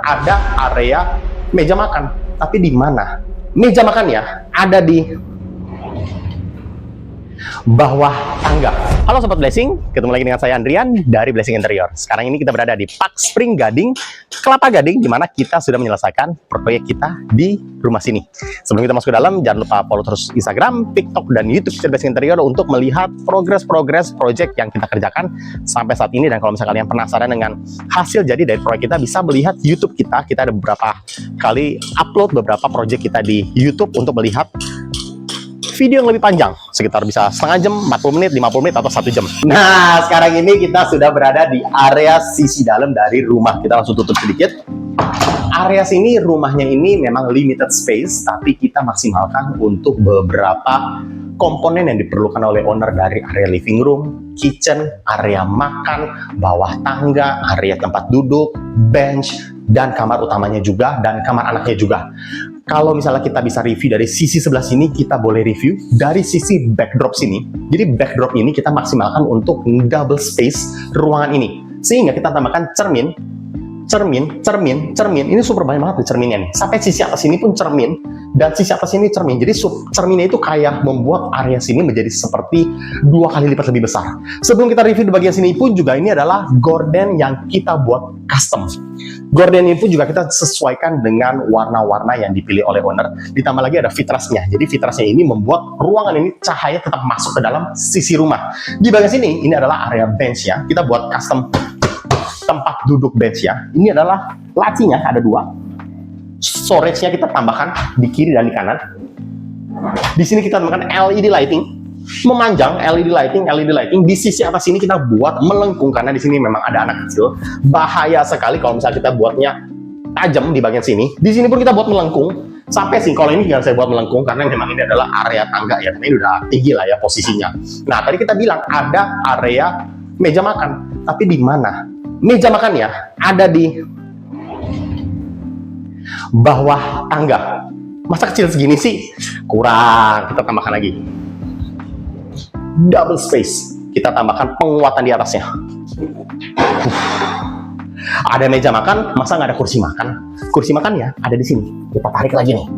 ada area meja makan. Tapi di mana? Meja makannya ada di bawah tangga. Halo Sobat Blessing, ketemu lagi dengan saya Andrian dari Blessing Interior. Sekarang ini kita berada di Park Spring Gading, Kelapa Gading, di mana kita sudah menyelesaikan proyek kita di rumah sini. Sebelum kita masuk ke dalam, jangan lupa follow terus Instagram, TikTok, dan YouTube channel Blessing Interior untuk melihat progres proyek yang kita kerjakan sampai saat ini. Dan kalau misalnya kalian penasaran dengan hasil jadi dari proyek kita, bisa melihat YouTube kita. Kita ada beberapa kali upload beberapa proyek kita di YouTube untuk melihat video yang lebih panjang, sekitar bisa setengah jam, 40 menit, 50 menit, atau 1 jam. Nah, sekarang ini kita sudah berada di area sisi dalam dari rumah. Kita langsung tutup sedikit. Area sini, rumahnya ini memang limited space, tapi kita maksimalkan untuk beberapa komponen yang diperlukan oleh owner, dari area living room, kitchen, area makan, bawah tangga, area tempat duduk, bench, dan kamar utamanya juga, dan kamar anaknya juga. Kalau misalnya kita bisa review dari sisi sebelah sini, kita boleh review dari sisi backdrop sini. Jadi backdrop ini kita maksimalkan untuk double space ruangan ini. Sehingga kita tambahkan cermin. Ini super banyak banget nih cerminnya nih. Sampai sisi atas ini pun cermin, dan sisi atas ini cermin. Jadi cerminnya itu kayak membuat area sini menjadi seperti 2 kali lipat lebih besar. Sebelum kita review di bagian sini pun juga, ini adalah gorden yang kita buat custom. Gorden ini pun juga kita sesuaikan dengan warna-warna yang dipilih oleh owner. Ditambah lagi ada vitrasnya. Jadi vitrasnya ini membuat ruangan ini cahaya tetap masuk ke dalam sisi rumah. Di bagian sini, ini adalah area bench ya. Kita buat custom tempat duduk bench ya. Ini adalah lacinya, ada 2. Storage-nya kita tambahkan di kiri dan di kanan. Di sini kita tambahkan LED lighting. Memanjang LED lighting. Di sisi atas ini kita buat melengkung, karena di sini memang ada anak kecil. Bahaya sekali kalau misalnya kita buatnya tajam di bagian sini. Di sini pun kita buat melengkung. Sampai sih, kalau ini nggak saya buat melengkung karena memang ini adalah area tangga ya. Ini udah tinggi lah ya posisinya. Nah, tadi kita bilang ada area meja makan. Tapi di mana? Meja makannya ada di bawah tangga. Masa kecil segini sih? Kurang. Kita tambahkan lagi. Double space, kita tambahkan penguatan di atasnya. Ada meja makan, masa nggak ada kursi makan? Kursi makannya ada di sini. Kita tarik lagi nih.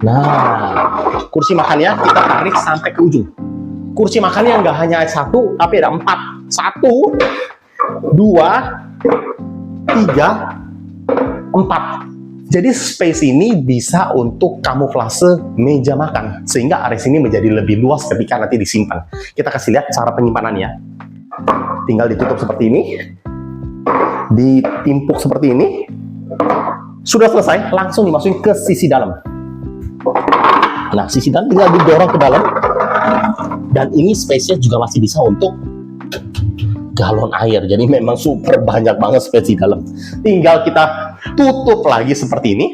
Nah, kursi makannya kita tarik sampai ke ujung. Kursi makannya nggak hanya 1, tapi ada 4. 1, 2, 3, 4. Jadi space ini bisa untuk kamuflase meja makan, sehingga area sini menjadi lebih luas ketika nanti disimpan. Kita kasih lihat cara penyimpanannya. Tinggal ditutup seperti ini, ditimpuk seperti ini. Sudah selesai, langsung dimasukin ke sisi dalam. Nah, sisi dalam tinggal didorong ke dalam. Dan ini space-nya juga masih bisa untuk galon air. Jadi memang super banyak banget space di dalam. Tinggal kita tutup lagi seperti ini.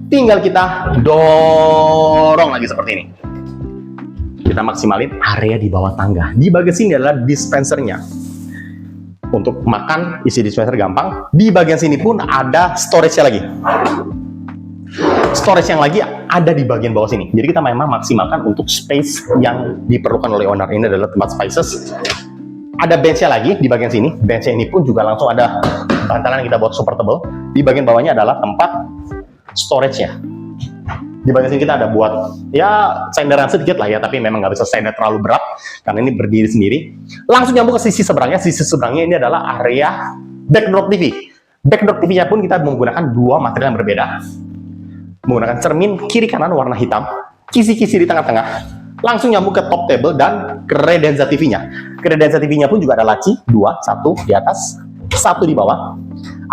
Tinggal kita dorong lagi seperti ini. Kita maksimalin area di bawah tangga. Di bagian sini adalah dispensernya. Untuk makan, isi dispenser gampang. Di bagian sini pun ada storage-nya lagi. Storage yang lagi ada di bagian bawah sini. Jadi kita memang maksimalkan untuk space yang diperlukan oleh owner. Ini adalah tempat spices. Ada bench-nya lagi di bagian sini. Bench-nya ini pun juga langsung ada bantalan yang kita buat super tebal. Di bagian bawahnya adalah tempat storage-nya. Di bagian sini kita ada buat ya senderan sedikit lah ya, tapi memang nggak bisa sender terlalu berat karena ini berdiri sendiri. Langsung nyambung ke sisi seberangnya. Sisi seberangnya ini adalah area backdrop TV. Backdrop TV-nya pun kita menggunakan 2 material yang berbeda. Menggunakan cermin kiri kanan warna hitam, kisi-kisi di tengah-tengah. Langsung nyambung ke top table dan kredenza TV-nya. Kredenza TV-nya pun juga ada laci 2, 1 di atas, 1 di bawah.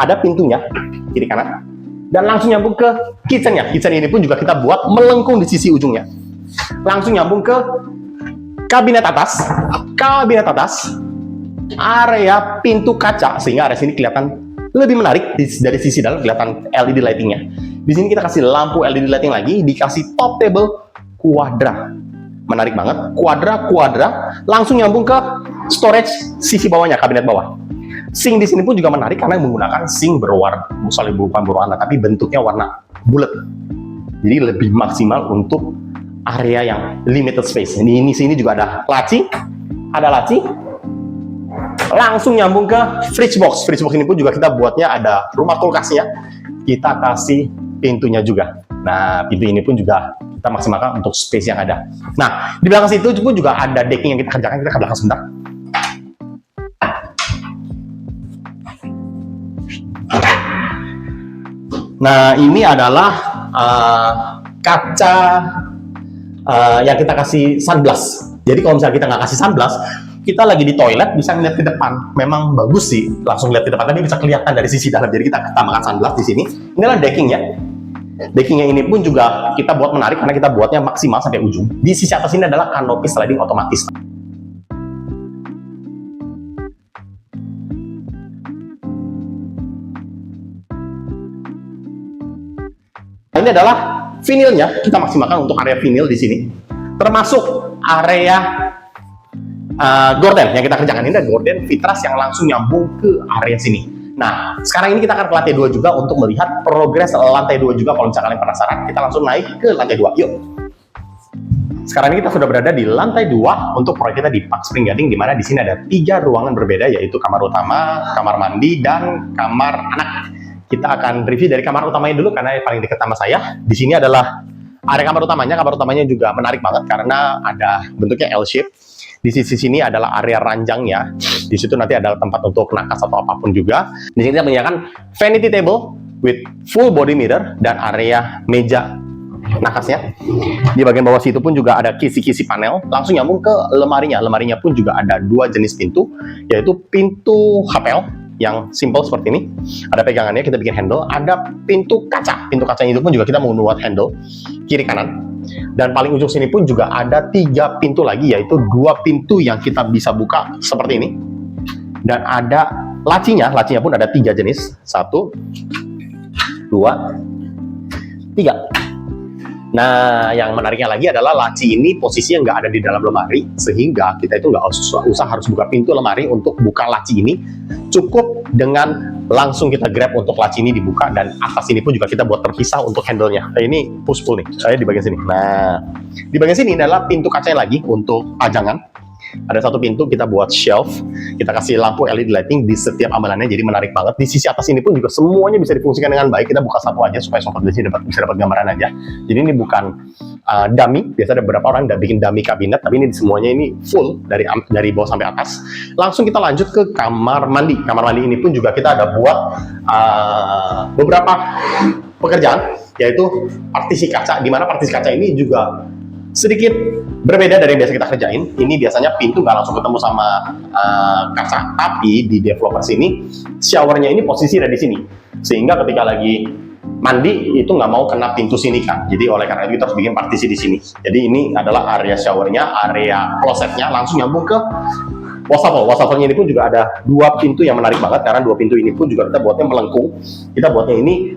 Ada pintunya kiri kanan. Dan langsung nyambung ke kitchen-nya. Kitchen ini pun juga kita buat melengkung di sisi ujungnya. Langsung nyambung ke kabinet atas. Kabinet atas. Area pintu kaca, sehingga area sini kelihatan lebih menarik. Dari sisi dalam kelihatan LED lighting-nya. Di sini kita kasih lampu LED lighting lagi, dikasih top table kuadra. Menarik banget. Kuadra. Langsung nyambung ke storage sisi bawahnya, kabinet bawah. Sink di sini pun juga menarik karena menggunakan sink berwarna, misalnya bukan berwarna, tapi bentuknya warna bulat. Jadi lebih maksimal untuk area yang limited space. Ini sini juga ada laci, Langsung nyambung ke fridge box. Fridge box ini pun juga kita buatnya ada rumah kulkasnya. Kita kasih pintunya juga. Nah, pintu ini pun juga kita maksimalkan untuk space yang ada. Nah, di belakang situ pun juga ada decking yang kita kerjakan. Kita ke belakang sebentar. Nah, ini adalah kaca yang kita kasih sunblast. Jadi kalau misalnya kita nggak kasih sunblast, kita lagi di toilet bisa ngeliat ke depan. Memang bagus sih, langsung lihat ke depan, tapi bisa kelihatan dari sisi dalam. Jadi kita tambahkan sunblast di sini. Inilah deckingnya. Deckingnya ini pun juga kita buat menarik karena kita buatnya maksimal sampai ujung. Di sisi atas ini adalah kanopi sliding otomatis. Ini adalah vinilnya, kita maksimalkan untuk area vinil di sini, termasuk area gorden yang kita kerjakan. Ini ada gorden vitras yang langsung nyambung ke area sini. Nah, sekarang ini kita akan ke lantai 2 juga untuk melihat progres lantai 2 juga. Kalau misalnya kalian penasaran, kita langsung naik ke lantai 2. Yuk. Sekarang ini kita sudah berada di lantai 2 untuk proyek kita di Park Spring Gading, di mana di sini ada 3 ruangan berbeda, yaitu kamar utama, kamar mandi, dan kamar anak. Kita akan review dari kamar utamanya dulu karena yang paling dekat sama saya. Di sini adalah area kamar utamanya. Kamar utamanya juga menarik banget karena ada bentuknya L shape. Di sisi sini adalah area ranjangnya. Di situ nanti ada tempat untuk nakas atau apapun juga. Di sini kita menyediakan vanity table with full body mirror dan area meja nakasnya. Di bagian bawah situ pun juga ada kisi-kisi panel. Langsung nyambung ke lemarinya. Lemarinya pun juga ada 2 jenis pintu, yaitu pintu HPL yang simple seperti ini, ada pegangannya, kita bikin handle, ada pintu kaca. Pintu kacanya itu pun juga kita membuat handle kiri kanan, dan paling ujung sini pun juga ada 3 pintu lagi, yaitu 2 pintu yang kita bisa buka seperti ini, dan ada lacinya. Lacinya pun ada 3 jenis, 1, 2, 3. Nah, yang menariknya lagi adalah laci ini posisinya nggak ada di dalam lemari, sehingga kita itu nggak usah harus buka pintu lemari untuk buka laci ini. Cukup dengan langsung kita grab untuk laci ini dibuka, dan atas ini pun juga kita buat terpisah untuk handle-nya. Nah, ini push pull nih, saya di bagian sini. Nah, di bagian sini adalah pintu kacanya lagi untuk pajangan. Ada 1 pintu kita buat shelf, kita kasih lampu LED lighting di setiap amalannya, jadi menarik banget. Di sisi atas ini pun juga semuanya bisa difungsikan dengan baik. Kita buka 1 aja supaya sobat di sini bisa dapat gambaran aja. Jadi ini bukan dummy. Biasa ada beberapa orang bikin dummy kabinet, tapi ini semuanya ini full dari bawah sampai atas. Langsung kita lanjut ke kamar mandi. Kamar mandi ini pun juga kita ada buat beberapa pekerjaan, yaitu partisi kaca, di mana partisi kaca ini juga sedikit berbeda dari yang biasa kita kerjain. Ini biasanya pintu nggak langsung ketemu sama kaca, tapi di developer sini showernya ini posisi ada di sini, sehingga ketika lagi mandi itu nggak mau kena pintu sini kan. Jadi oleh karena itu kita harus bikin partisi di sini. Jadi ini adalah area showernya, area klosetnya, langsung nyambung ke wastafel. Wastafelnya ini pun juga ada 2 pintu yang menarik banget, karena 2 pintu ini pun juga kita buatnya melengkung. Kita buatnya ini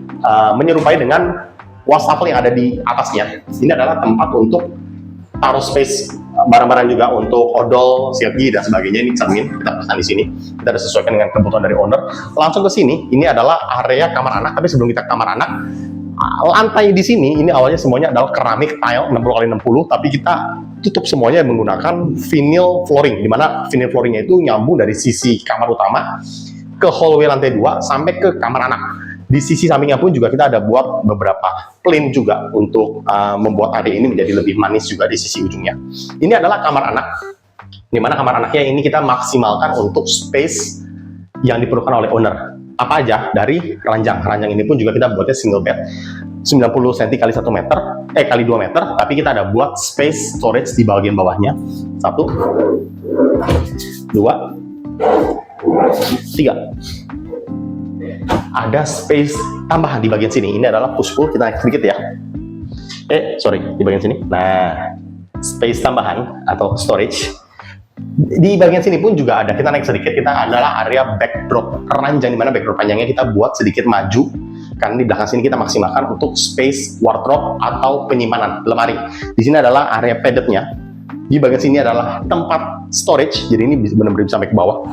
menyerupai dengan wastafel yang ada di atasnya. Ini adalah tempat untuk taruh space barang-barang juga untuk odol, sikat gigi dan sebagainya. Ini cermin kita pesan di sini. Kita udah sesuaikan dengan kebutuhan dari owner. Langsung ke sini, ini adalah area kamar anak. Tapi sebelum kita ke kamar anak, lantai di sini ini awalnya semuanya adalah keramik tile 60x60, tapi kita tutup semuanya menggunakan vinyl flooring, di mana vinyl flooringnya itu nyambung dari sisi kamar utama ke hallway lantai 2 sampai ke kamar anak. Di sisi sampingnya pun juga kita ada buat beberapa plane juga untuk membuat area ini menjadi lebih manis juga di sisi ujungnya. Ini adalah kamar anak, di mana kamar anaknya ini kita maksimalkan untuk space yang diperlukan oleh owner. Apa aja? Dari ranjang. Ranjang ini pun juga kita buatnya single bed, 90 cm kali 1 meter, kali 2 meter, tapi kita ada buat space storage di bagian bawahnya. 1, 2, 3. Ada space tambahan di bagian sini. Ini adalah push pull, kita naik sedikit ya. Sorry, di bagian sini. Nah, space tambahan atau storage. Di bagian sini pun juga ada, kita naik sedikit, kita adalah area backdrop ranjang, di mana backdrop panjangnya kita buat sedikit maju, karena di belakang sini kita maksimalkan untuk space wardrobe atau penyimpanan lemari. Di sini adalah area paddednya. Di bagian sini adalah tempat storage, jadi ini benar-benar bisa sampai ke bawah.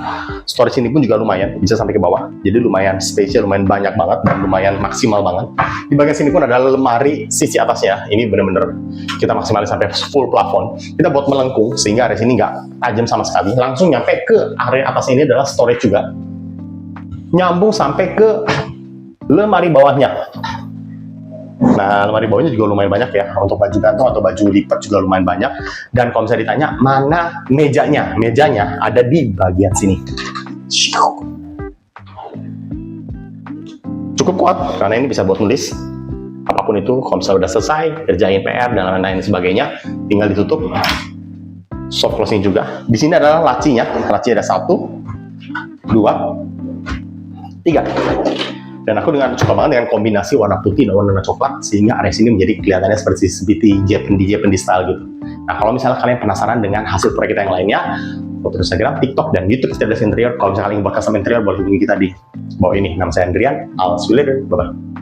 Storage ini pun juga lumayan, bisa sampai ke bawah. Jadi lumayan space-nya lumayan banyak banget dan lumayan maksimal banget. Di bagian sini pun ada lemari sisi atasnya. Ini benar-benar kita maksimalin sampai full plafon. Kita buat melengkung sehingga area sini nggak tajam sama sekali. Langsung nyampe ke area atas ini adalah storage juga. Nyambung sampai ke lemari bawahnya. Nah, lemari bawahnya juga lumayan banyak ya, untuk baju gantung atau baju lipat juga lumayan banyak. Dan kalau misalnya ditanya mana mejanya, mejanya ada di bagian sini. Cukup kuat karena ini bisa buat nulis apapun itu. Kalau misalnya udah selesai kerjain PR dan lain-lain sebagainya, tinggal ditutup. Soft closing juga. Di sini adalah lacinya, laci ada 1, 2, 3. Dan aku suka banget dengan kombinasi warna putih dan warna coklat, sehingga area sini menjadi kelihatannya seperti Japanese style gitu. Nah, kalau misalnya kalian penasaran dengan hasil proyek kita yang lainnya, foto Instagram, TikTok, dan YouTube Cerdas Interior. Kalau misalnya kalian ingin buat custom interior, boleh hubungi kita di bawah ini. Nama saya Andrian. I'll see you later. Bye-bye.